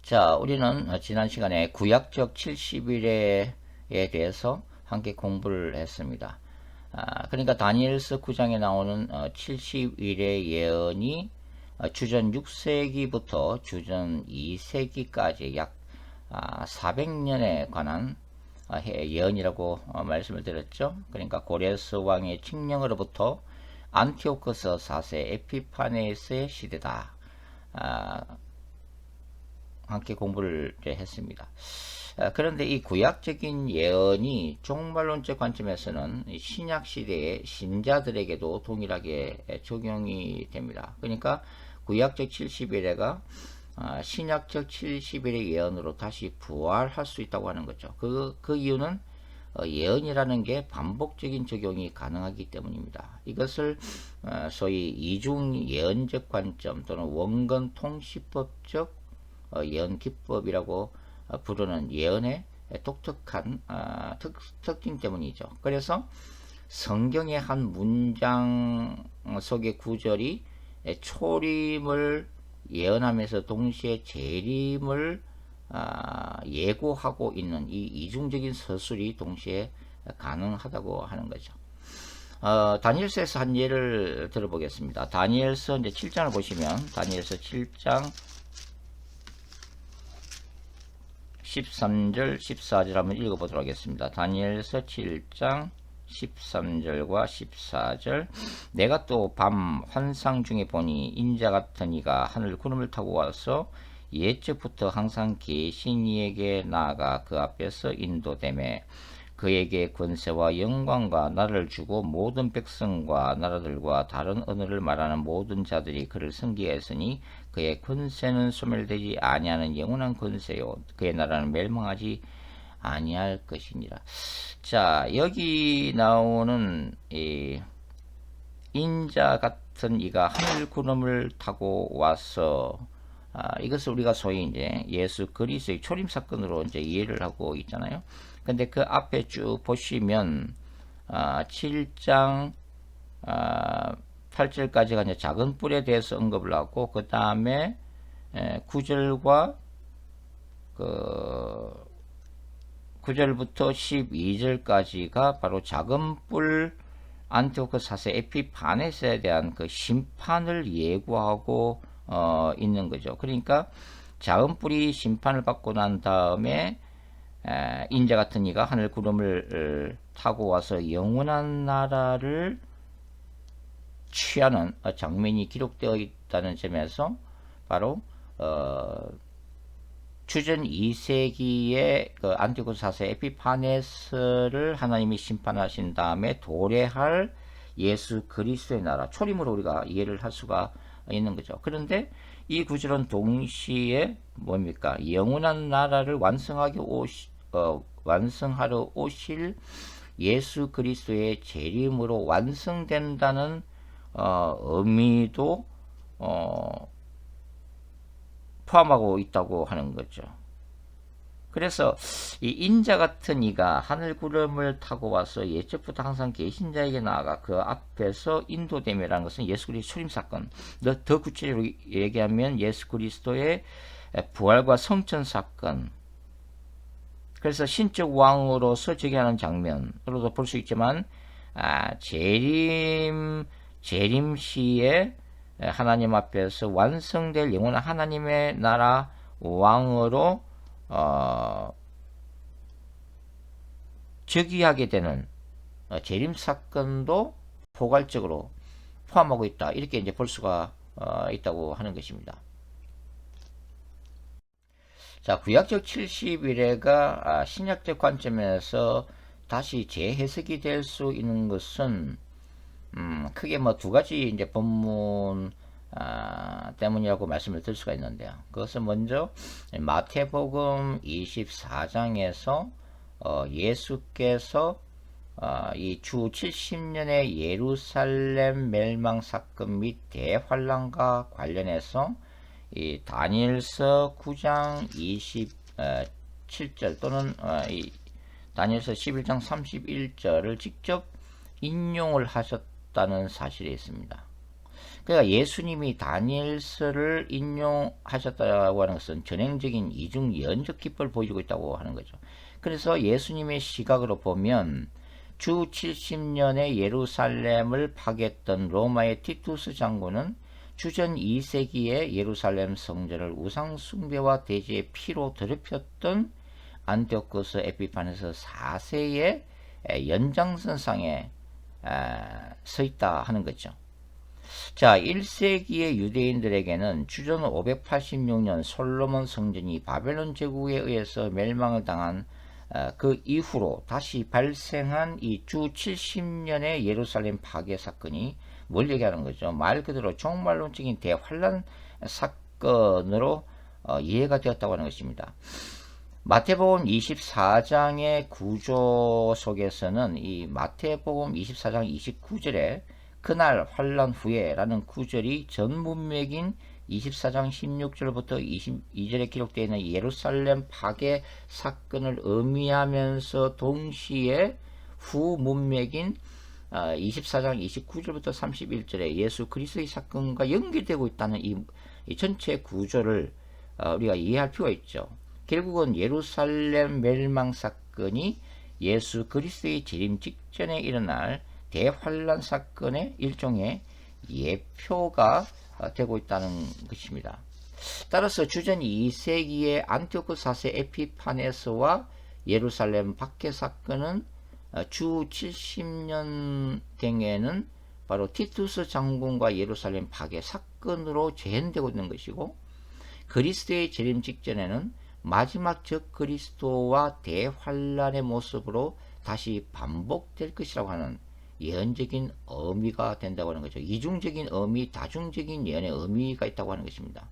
자, 우리는 지난 시간에 구약적 70일에 대해서 함께 공부를 했습니다. 그러니까 다니엘서 9장에 나오는 70일의 예언이 주전 6세기부터 주전 2세기까지 약 400년에 관한 예언이라고 말씀을 드렸죠. 그러니까 고레스 왕의 칙령으로부터 안티오코스 4세 에피파네스의 시대다. 함께 공부를 했습니다. 그런데 이 구약적인 예언이 종말론적 관점에서는 신약 시대의 신자들에게도 동일하게 적용이 됩니다. 그러니까 구약적 70일에가 신약적 70일의 예언으로 다시 부활할 수 있다고 하는 거죠. 그 이유는 예언이라는 게 반복적인 적용이 가능하기 때문입니다. 이것을 소위 이중 예언적 관점 또는 원건 통시법적 예언 기법이라고 부르는 예언의 독특한 특징 때문이죠. 그래서 성경의 한 문장 속의 구절이 초림을 예언하면서 동시에 재림을 예고하고 있는 이 이중적인 서술이 동시에 가능하다고 하는 거죠. 다니엘서에서 한 예를 들어보겠습니다. 다니엘서 이제 7장을 보시면 다니엘서 7장 13절 14절 한번 읽어보도록 하겠습니다. 다니엘서 7장 13절과 14절. 내가 또 밤 환상 중에 보니 인자 같은 이가 하늘 구름을 타고 와서 옛적부터 항상 계신 이에게 나아가 그 앞에서 인도되매 그에게 권세와 영광과 나라를 주고 모든 백성과 나라들과 다른 언어를 말하는 모든 자들이 그를 섬기했으니 그의 권세는 소멸되지 아니하는 영원한 권세요 그의 나라는 멸망하지 아니할 것이니라. 자, 여기 나오는 이 인자 같은 이가 하늘 구름을 타고 와서 이것을 우리가 소위 이제 예수 그리스도의 초림 사건으로 이제 이해를 하고 있잖아요. 근데 그 앞에 쭉 보시면 7장 8절까지가 이제 작은 뿔에 대해서 언급을 하고 그 다음에 9절과 9절부터 12절까지가 바로 작은 뿔 안티오코스 4세 에피파네스에 대한 그 심판을 예고하고 있는 거죠. 그러니까 작은 뿔이 심판을 받고 난 다음에 인자 같은 이가 하늘 구름을 타고 와서 영원한 나라를 취하는 장면이 기록되어 있다는 점에서 바로 주전 2세기의 그 안티오코스 4세 에피파네스를 하나님이 심판하신 다음에 도래할 예수 그리스도의 나라 초림으로 우리가 이해를 할 수가 있는 거죠. 그런데 이 구절은 동시에 뭡니까? 영원한 나라를 완성하러 오실 예수 그리스도의 재림으로 완성된다는 의미도 포함하고 있다고 하는 거죠. 그래서 이 인자 같은 이가 하늘 구름을 타고 와서 예적부터 항상 계신 자에게 나아가 그 앞에서 인도됨이라는 것은 예수 그리스도 초림 사건, 더 구체적으로 얘기하면 예수 그리스도의 부활과 성천 사건. 그래서 신적 왕으로서 즉위하는 장면으로도 볼 수 있지만 재림 시에 하나님 앞에서 완성될 영원한 하나님의 나라 왕으로 즉위하게 되는 재림 사건도 포괄적으로 포함하고 있다. 이렇게 이제 볼 수가 있다고 하는 것입니다. 자, 구약적 70일에가 신약적 관점에서 다시 재해석이 될 수 있는 것은 크게 뭐 두 가지 이제 본문 때문이라고 말씀을 드릴 수가 있는데요. 그것은 먼저 마태복음 24장에서 예수께서 이 주 70년의 예루살렘 멸망 사건 및 대환란과 관련해서 이 다니엘서 9장 27절 또는 이 다니엘서 11장 31절을 직접 인용을 하셨다는 사실이 있습니다. 그러니까 예수님이 다니엘서를 인용하셨다고 하는 것은 전형적인 이중 연적 기법을 보여주고 있다고 하는 거죠. 그래서 예수님의 시각으로 보면 주 70년에 예루살렘을 파괴했던 로마의 티투스 장군은 주전 2세기에 예루살렘 성전을 우상 숭배와 대제의 피로 더럽혔던 안티오코스 에피파네스 4세의 연장선상에 서 있다 하는 거죠. 자, 1세기의 유대인들에게는 주전 586년 솔로몬 성전이 바벨론 제국에 의해서 멸망을 당한 그 이후로 다시 발생한 이 주 70년의 예루살렘 파괴 사건이 뭘 얘기하는 거죠? 말 그대로 종말론적인 대환란 사건으로 이해가 되었다고 하는 것입니다. 마태복음 24장의 구조 속에서는 이 마태복음 24장 29절에 그날 환란 후에 라는 구절이 전 문맥인 24장 16절부터 22절에 기록되어 있는 예루살렘 파괴 사건을 의미하면서 동시에 후 문맥인 24장 29절부터 31절에 예수 그리스도의 사건과 연결되고 있다는 이 전체 구조를 우리가 이해할 필요가 있죠. 결국은 예루살렘 멸망 사건이 예수 그리스도의 재림 직전에 일어날 대환란 사건의 일종의 예표가 되고 있다는 것입니다. 따라서 주전 2세기의 안티오코스 4세 에피파네스와 예루살렘 박해 사건은 주 70년경에는 바로 티투스 장군과 예루살렘 파괴 사건으로 재현되고 있는 것이고, 그리스도의 재림 직전에는 마지막 적 그리스도와 대환란의 모습으로 다시 반복될 것이라고 하는 예언적인 의미가 된다고 하는 거죠. 이중적인 의미, 다중적인 예언의 의미가 있다고 하는 것입니다.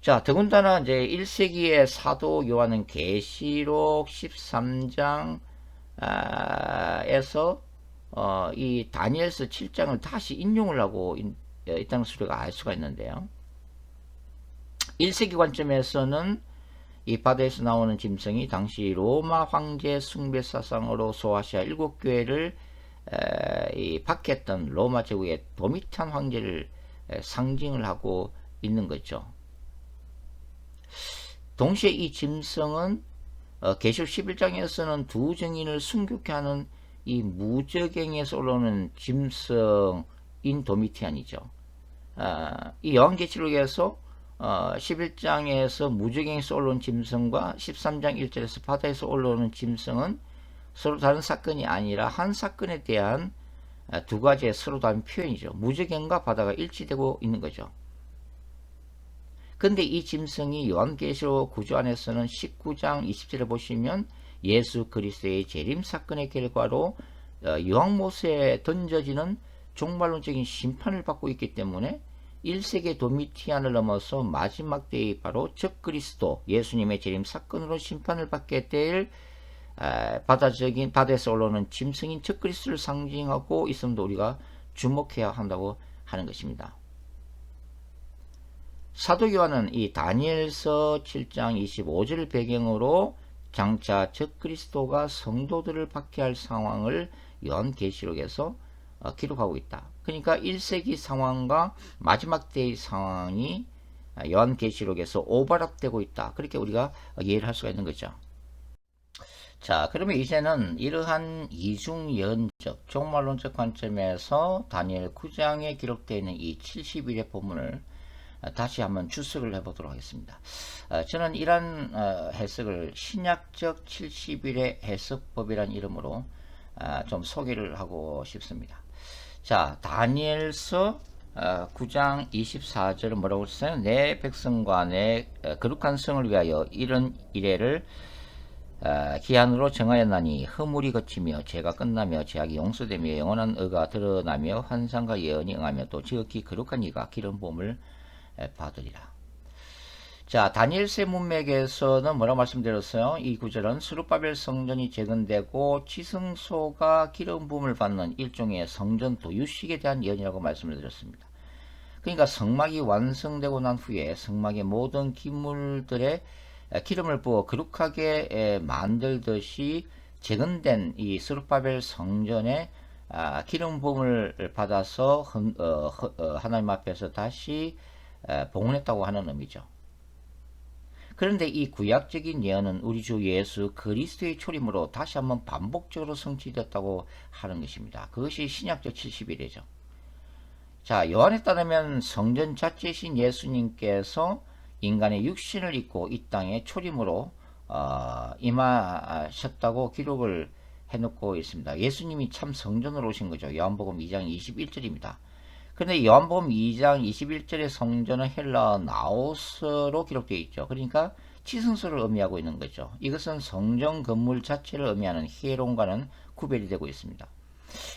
자, 더군다나 이제 1세기의 사도 요한은 계시록 13장에서 이 다니엘서 7장을 다시 인용을 하고 있다는 것을 우리가 알 수가 있는데요. 1세기 관점에서는 이 바다에서 나오는 짐승이 당시 로마 황제 숭배 사상으로 소아시아 7교회를 박해했던 로마 제국의 도미탄 황제를 상징을 하고 있는 거죠. 동시에 이 짐승은 계시록 11장에서는 두 증인을 순교케 하는 이 무저갱에서 올라오는 짐승인 도미티안이죠. 이 요한계시록에서 11장에서 무저갱에서 올라온 짐승과 13장 1절에서 바다에서 올라오는 짐승은 서로 다른 사건이 아니라 한 사건에 대한 두 가지의 서로 다른 표현이죠. 무저갱과 바다가 일치되고 있는 거죠. 근데 이 짐승이 요한계시록 구조 안에서는 19장 20절에 보시면 예수 그리스도의 재림 사건의 결과로 유황못에 던져지는 종말론적인 심판을 받고 있기 때문에 1세기 도미티안을 넘어서 마지막 때의 바로 적 그리스도 예수님의 재림 사건으로 심판을 받게 될 바다에서 올라오는 짐승인 적 그리스도를 상징하고 있음도 우리가 주목해야 한다고 하는 것입니다. 사도 요한은 이 다니엘서 7장 25절을 배경으로 장차 적 그리스도가 성도들을 박해할 상황을 요한계시록에서 기록하고 있다. 그러니까 1세기 상황과 마지막 때의 상황이 요한계시록에서 오버랩되고 있다. 그렇게 우리가 이해를 할 수가 있는 거죠. 자, 그러면 이제는 이러한 이중연적, 종말론적 관점에서 다니엘 9장에 기록되어 있는 이 70일의 본문을 다시 한번 추석을 해보도록 하겠습니다. 저는 이러한 해석을 신약적 70일의 해석법이라는 이름으로 좀 소개를 하고 싶습니다. 자, 다니엘서 9장 24절은 뭐라고 했어요? 내 백성과 내 거룩한 성을 위하여 이런 이래를 기한으로 정하였나니 허물이 거치며 죄가 끝나며 죄악이 용서되며 영원한 의가 드러나며 환상과 예언이 응하며 또 지극히 거룩한 이가 기름 부음을 받으리라. 자, 다니엘서 문맥에서는 뭐라고 말씀드렸어요? 이 구절은 스룹바벨 성전이 재건되고 지성소가 기름 부음을 받는 일종의 성전 도유식에 대한 예언이라고 말씀을 드렸습니다. 그러니까 성막이 완성되고 난 후에 성막의 모든 기물들에 기름을 부어 거룩하게 만들듯이 재건된 이 스룹바벨 성전의 기름 부음을 받아서 하나님 앞에서 다시 봉헌했다고 하는 의미죠. 그런데 이 구약적인 예언은 우리 주 예수 그리스도의 초림으로 다시 한번 반복적으로 성취되었다고 하는 것입니다. 그것이 신약적 70일이죠. 자, 요한에 따르면 성전 자체이신 예수님께서 인간의 육신을 입고 이 땅에 초림으로 임하셨다고 기록을 해놓고 있습니다. 예수님이 참 성전으로 오신 거죠. 요한복음 2장 21절입니다. 그런데 요한복음 2장 21절의 성전은 헬라어 나오스로 기록되어 있죠. 그러니까 지성소를 의미하고 있는 거죠. 이것은 성전 건물 자체를 의미하는 히에론과는 구별이 되고 있습니다.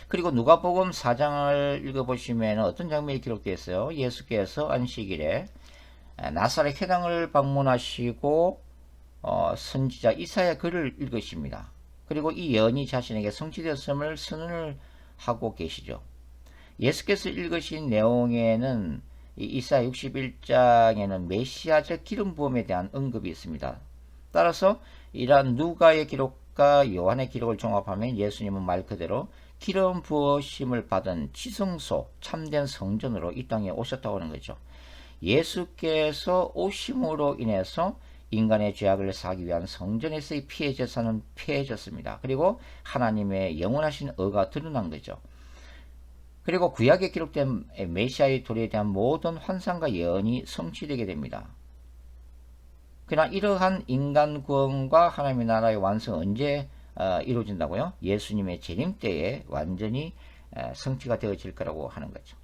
그리고 누가복음 4장을 읽어보시면 어떤 장면이 기록되어 있어요. 예수께서 안식일에 나사렛 회당을 방문하시고 선지자 이사야 글을 읽으십니다. 그리고 이 예언이 자신에게 성취되었음을 선언을 하고 계시죠. 예수께서 읽으신 내용에는 이사야 61장에는 메시아적 기름 부음에 대한 언급이 있습니다. 따라서 이러한 누가의 기록과 요한의 기록을 종합하면 예수님은 말 그대로 기름 부으심을 받은 지성소 참된 성전으로 이 땅에 오셨다고 하는 거죠. 예수께서 오심으로 인해서 인간의 죄악을 사하기 위한 성전에서의 피해 제사는 폐해졌습니다. 그리고 하나님의 영원하신 의가 드러난 거죠. 그리고 구약에 기록된 메시아의 도래에 대한 모든 환상과 예언이 성취되게 됩니다. 그러나 이러한 인간 구원과 하나님의 나라의 완성은 언제 이루어진다고요? 예수님의 재림 때에 완전히 성취가 되어질 거라고 하는 거죠.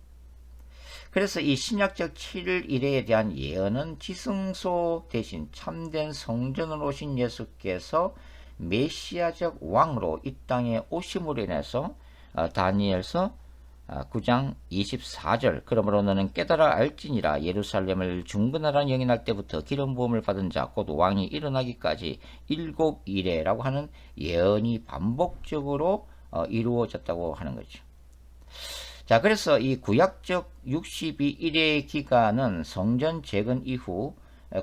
그래서 이 신약적 7일 이래에 대한 예언은 지성소 대신 참된 성전으로 오신 예수께서 메시아적 왕으로 이 땅에 오심으로 인해서 다니엘서 9장 24절 그러므로 너는 깨달아 알지니라 예루살렘을 중건하라는 영이 날 때부터 기름 부음을 받은 자 곧 왕이 일어나기까지 7일에라고 하는 예언이 반복적으로 이루어졌다고 하는 거죠. 자, 그래서 이 구약적 62일의 기간은 성전 재건 이후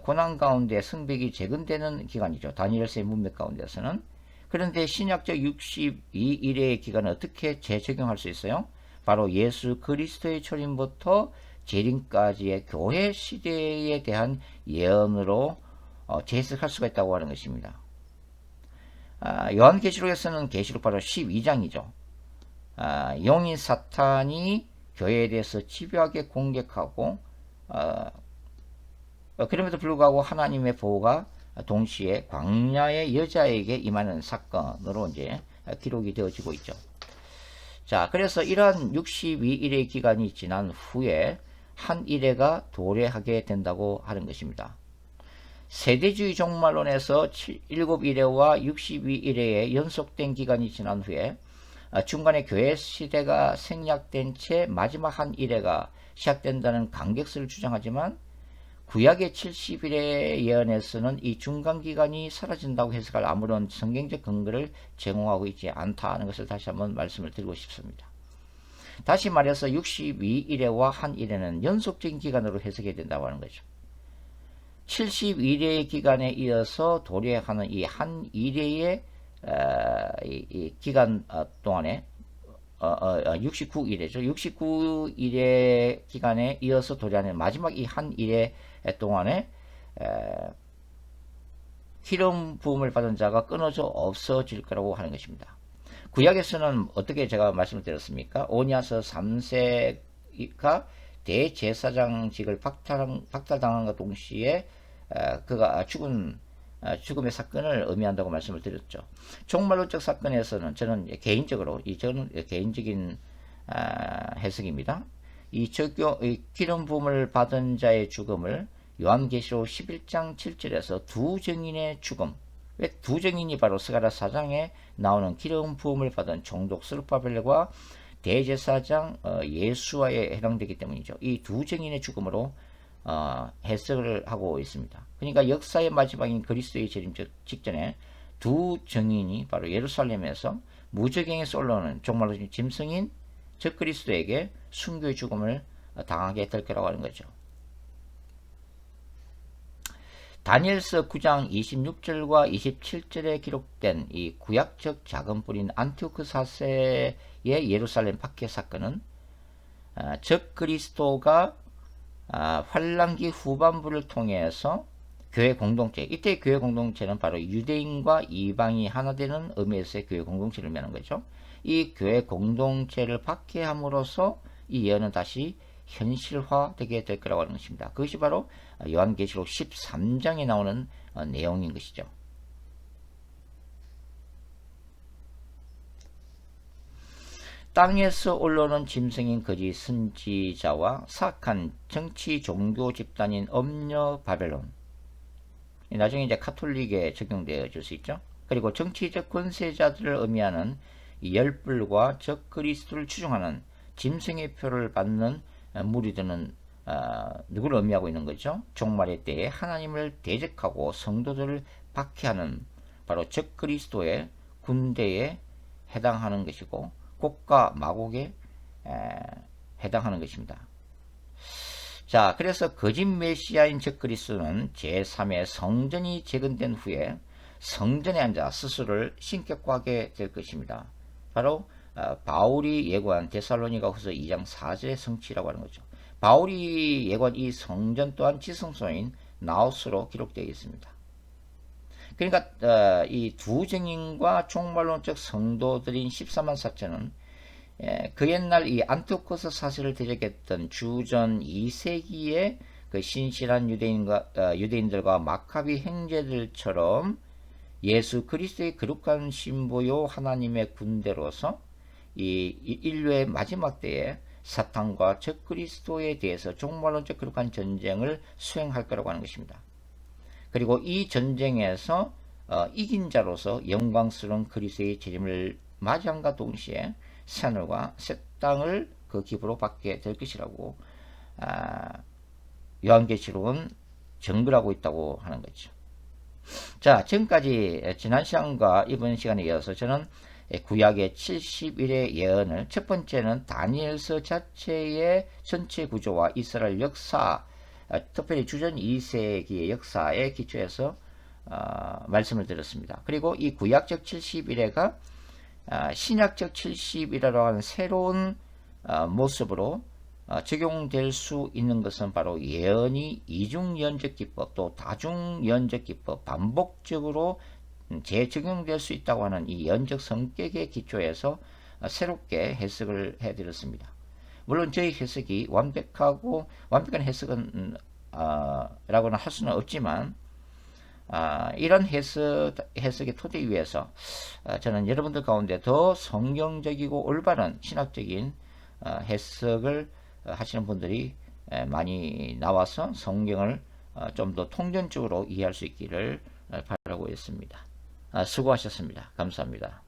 고난 가운데 성벽이 재건되는 기간이죠. 다니엘서의 문맥 가운데서는. 그런데 신약적 62일의 기간은 어떻게 재적용할 수 있어요? 바로 예수 그리스도의 초림부터 재림까지의 교회 시대에 대한 예언으로 재해석할 수가 있다고 하는 것입니다. 요한계시록에서는 계시록 바로 12장이죠. 용인 사탄이 교회에 대해서 집요하게 공격하고 그럼에도 불구하고 하나님의 보호가 동시에 광야의 여자에게 임하는 사건으로 이제 기록이 되어지고 있죠. 자, 그래서 이러한 62일의 기간이 지난 후에 한 일회가 도래하게 된다고 하는 것입니다. 세대주의 종말론에서 7일회와 62일회의 연속된 기간이 지난 후에 중간에 교회 시대가 생략된 채 마지막 한 일회가 시작된다는 간격설을 주장하지만 구약의 70일의 예언에서는 이 중간기간이 사라진다고 해석할 아무런 성경적 근거를 제공하고 있지 않다는 것을 다시 한번 말씀을 드리고 싶습니다. 다시 말해서 62일회와 한 일회는 연속적인 기간으로 해석해야 된다고 하는 거죠. 71회의 기간에 이어서 도래하는 이 한 일회의 이 기간 동안에 69일회죠. 69일의 기간에 이어서 도래하는 마지막 이 한 일회 동안에 기름 부음을 받은 자가 끊어져 없어질 거라고 하는 것입니다. 구약에서는 어떻게 제가 말씀을 드렸습니까? 오냐서 3세가 대제사장직을 박탈당한과 동시에 그가 죽음의 사건을 의미한다고 말씀을 드렸죠. 종말론적 사건에서는 저는 개인적으로 저는 개인적인 해석입니다. 이 기름 부음을 받은 자의 죽음을 요한계시록 11장 7절에서 두 증인의 죽음, 왜 두 증인이 바로 스가랴 4장에 나오는 기름 부음을 받은 총독 스룹바벨과 대제사장 예수와에 해당되기 때문이죠. 이 두 증인의 죽음으로 해석을 하고 있습니다. 그러니까 역사의 마지막인 그리스도의 재림 직전에 두 증인이 바로 예루살렘에서 무저갱에서 올라오는 정말로 짐승인 적 그리스도에게 순교의 죽음을 당하게 될 거라고 하는 거죠. 다니엘서 9장 26절과 27절에 기록된 이 구약적 작은 뿌린 안티오크 사세의 예루살렘 박해 사건은 적 그리스도가 환란기 후반부를 통해서 교회 공동체, 이때 교회 공동체는 바로 유대인과 이방이 하나 되는 의미에서의 교회 공동체를 말하는 거죠. 이 교회 공동체를 박해함으로써 이 예언은 다시 현실화되게 될 거라고 하는 것입니다. 그것이 바로 요한계시록 13장에 나오는 내용인 것이죠. 땅에서 올라오는 짐승인 거짓 선지자와 사악한 정치 종교 집단인 엄녀 바벨론, 나중에 이제 카톨릭에 적용되어 줄 수 있죠. 그리고 정치적 권세자들을 의미하는 열불과 적 그리스도를 추종하는 짐승의 표를 받는 무리들은 누구를 의미하고 있는 거죠? 종말의 때에 하나님을 대적하고 성도들을 박해하는 바로 적 그리스도의 군대에 해당하는 것이고 곡과 마곡에 해당하는 것입니다. 자, 그래서 거짓 메시아인 적 그리스도는 제3의 성전이 재건된 후에 성전에 앉아 스스로를 신격화하게 될 것입니다. 바로 바울이 예고한 데살로니가 후서 2장 4절의 성취라고 하는 거죠. 바울이 예고한 이 성전 또한 지성소인 나우스로 기록되어 있습니다. 그러니까 이 두 증인과 종말론적 성도들인 14만 4천은 그 옛날 이 안티오코스 사실을 대적했던 주전 2세기의 그 신실한 유대인들과 마카비 형제들처럼 예수 그리스도의 거룩한 신부요 하나님의 군대로서 이 인류의 마지막 때에 사탄과 적 그리스도에 대해서 종말론적 거룩한 전쟁을 수행할 거라고 하는 것입니다. 그리고 이 전쟁에서 이긴 자로서 영광스러운 그리스도의 재림을 맞이함과 동시에 새하늘과 새 땅을 그 기부로 받게 될 것이라고 요한계시록은 증거하고 있다고 하는 거죠. 자, 지금까지 지난 시간과 이번 시간에 이어서 저는 구약의 70일의 예언을, 첫 번째는 다니엘서 자체의 전체 구조와 이스라엘 역사, 특별히 주전 2세기의 역사에 기초해서 말씀을 드렸습니다. 그리고 이 구약적 70일회가 신약적 70일이라고 하는 새로운 모습으로 적용될 수 있는 것은 바로 예언이 이중연적 기법 또 다중연적 기법 반복적으로 재적용될 수 있다고 하는 이 연적 성격에 기초해서 새롭게 해석을 해드렸습니다. 물론 저희 해석이 완벽한 해석은 라고는 할 수는 없지만 이런 해석의 토대 위에서 저는 여러분들 가운데 더 성경적이고 올바른 신학적인 해석을 하시는 분들이 많이 나와서 성경을 좀 더 통전적으로 이해할 수 있기를 바라고 있습니다. 수고하셨습니다. 감사합니다.